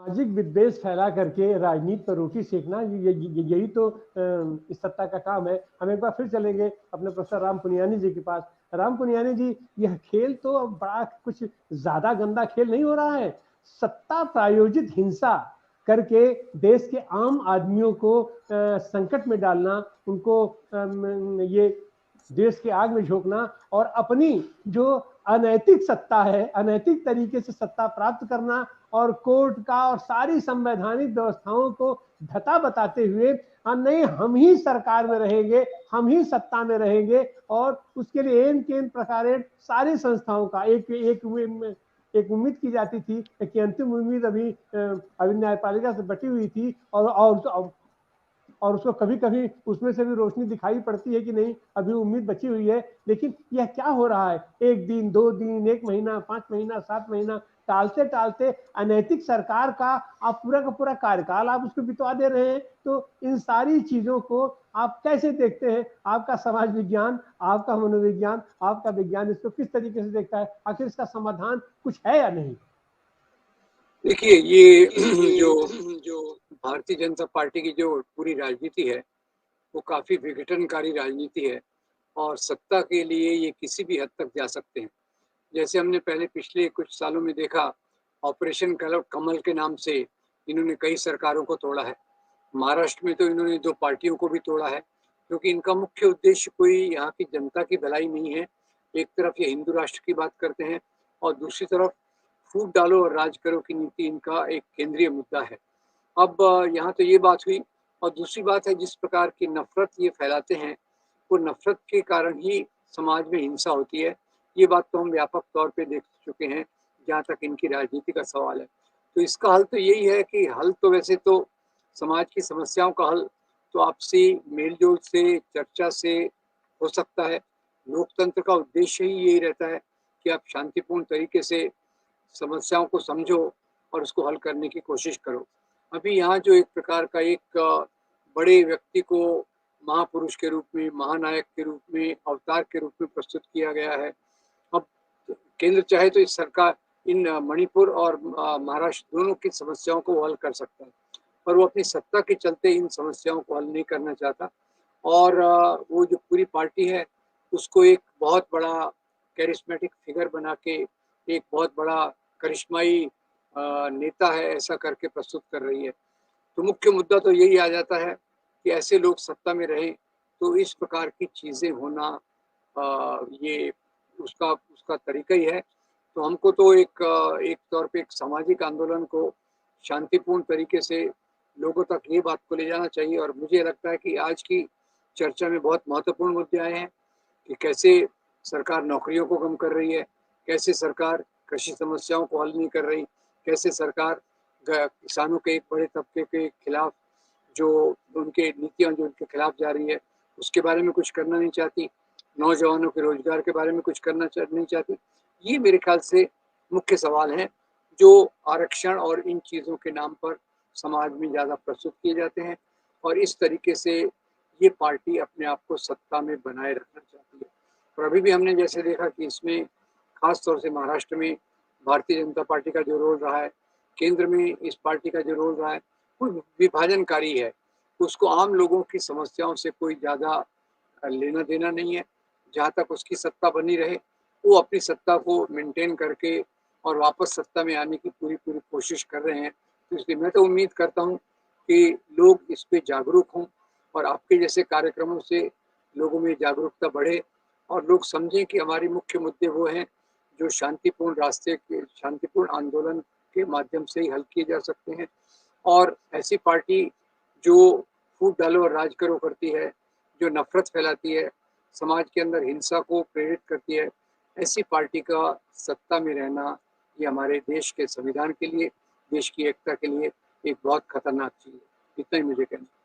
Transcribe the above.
सामाजिक विद्वेष फैला करके राजनीति पर रोटी सेकना, यही तो इस सत्ता का काम है। हम एक बार फिर चलेंगे अपने प्रोफेसर राम पुनियानी जी के पास। राम पुनियानी जी, यह खेल तो अब बड़ा कुछ ज्यादा गंदा खेल नहीं हो रहा है। सत्ता प्रायोजित हिंसा करके देश के आम आदमियों को संकट में डालना, उनको ये देश के आग में झोंकना और अपनी जो अनैतिक सत्ता है, अनैतिक तरीके से सत्ता प्राप्त करना और कोर्ट का और सारी संवैधानिक व्यवस्थाओं को धता बताते हुए, हाँ नहीं हम ही सरकार में रहेंगे, हम ही सत्ता में रहेंगे, और उसके लिए एन केन प्रकारे सारी संस्थाओं का एक उम्मीद की जाती थी कि अंतिम उम्मीद अभी न्यायपालिका से बटी हुई थी, और उसको कभी कभी उसमें से भी रोशनी दिखाई पड़ती है कि नहीं अभी उम्मीद बची हुई है। लेकिन यह क्या हो रहा है, एक दिन, 2 दिन, 1 महीना, 5 महीना, 7 महीना टालते टालते अनैतिक सरकार का आप पूरा का पूरा कार्यकाल आप उसको बितवा दे रहे हैं। तो इन सारी चीजों को आप कैसे देखते हैं? आपका समाज विज्ञान, आपका मनोविज्ञान, आपका विज्ञान इसको किस तरीके से देखता है? आखिर इसका समाधान कुछ है या नहीं? देखिए, ये जो भारतीय जनता पार्टी की जो पूरी राजनीति है, वो काफ़ी विघटनकारी राजनीति है और सत्ता के लिए ये किसी भी हद तक जा सकते हैं। जैसे हमने पहले पिछले कुछ सालों में देखा, ऑपरेशन कमल के नाम से इन्होंने कई सरकारों को तोड़ा है। महाराष्ट्र में तो इन्होंने 2 पार्टियों को भी तोड़ा है, क्योंकि इनका मुख्य उद्देश्य कोई यहाँ की जनता की भलाई नहीं है। एक तरफ ये हिंदू राष्ट्र की बात करते हैं और दूसरी तरफ फूट डालो और राज करो की नीति इनका एक केंद्रीय मुद्दा है। अब यहाँ तो ये बात हुई, और दूसरी बात है जिस प्रकार की नफरत ये फैलाते हैं, वो नफरत के कारण ही समाज में हिंसा होती है। ये बात तो हम व्यापक तौर पे देख चुके हैं, जहाँ तक इनकी राजनीति का सवाल है। तो इसका हल तो यही है कि हल तो वैसे तो समाज की समस्याओं का हल तो आपसी मेल-जोल से, चर्चा से हो सकता है। लोकतंत्र का उद्देश्य ही यही रहता है कि आप शांतिपूर्ण तरीके से समस्याओं को समझो और उसको हल करने की कोशिश करो। अभी यहाँ जो एक प्रकार का एक बड़े व्यक्ति को महापुरुष के रूप में, महानायक के रूप में, अवतार के रूप में प्रस्तुत किया गया है। अब केंद्र चाहे तो इस सरकार इन मणिपुर और महाराष्ट्र दोनों की समस्याओं को हल कर सकता है, पर वो अपनी सत्ता के चलते इन समस्याओं को हल नहीं करना चाहता। और वो जो पूरी पार्टी है, उसको एक बहुत बड़ा कैरिस्मेटिक फिगर बना के, एक बहुत बड़ा करिश्माई नेता है ऐसा करके प्रस्तुत कर रही है। तो मुख्य मुद्दा तो यही आ जाता है कि ऐसे लोग सत्ता में रहें, तो इस प्रकार की चीज़ें होना ये उसका उसका तरीका ही है। तो हमको तो एक तौर पे एक सामाजिक आंदोलन को शांतिपूर्ण तरीके से लोगों तक ये बात को ले जाना चाहिए, और मुझे लगता है कि आज की चर्चा में बहुत महत्वपूर्ण मुद्दे आए हैं कि कैसे सरकार नौकरियों को कम कर रही है, कैसे सरकार कृषि समस्याओं को हल नहीं कर रही, कैसे सरकार किसानों के एक बड़े तबके के खिलाफ जो उनके नीतियाँ जो उनके खिलाफ जा रही है, उसके बारे में कुछ करना नहीं चाहती, नौजवानों के रोजगार के बारे में कुछ करना नहीं चाहती। ये मेरे ख्याल से मुख्य सवाल हैं, जो आरक्षण और इन चीज़ों के नाम पर समाज में ज़्यादा प्रस्तुत किए जाते हैं, और इस तरीके से ये पार्टी अपने आप को सत्ता में बनाए रखना चाहती है। और अभी भी हमने जैसे देखा कि इसमें खास तौर से महाराष्ट्र में भारतीय जनता पार्टी का जो रोल रहा है, केंद्र में इस पार्टी का जो रोल रहा है, वो विभाजनकारी है। उसको आम लोगों की समस्याओं से कोई ज़्यादा लेना देना नहीं है। जहाँ तक उसकी सत्ता बनी रहे, वो अपनी सत्ता को मेंटेन करके और वापस सत्ता में आने की पूरी कोशिश कर रहे हैं। तो इसलिए मैं तो उम्मीद करता हूँ कि लोग इस पे जागरूक हों, और आपके जैसे कार्यक्रमों से लोगों में जागरूकता बढ़े और लोग समझें कि हमारे मुख्य मुद्दे वो हैं जो शांतिपूर्ण आंदोलन के माध्यम से ही हल किए जा सकते हैं। और ऐसी पार्टी जो फूट डालो और राज करो करती है, जो नफरत फैलाती है, समाज के अंदर हिंसा को प्रेरित करती है, ऐसी पार्टी का सत्ता में रहना ये हमारे देश के संविधान के लिए, देश की एकता के लिए एक बहुत खतरनाक चीज़ है। इतना ही मुझे कहना है।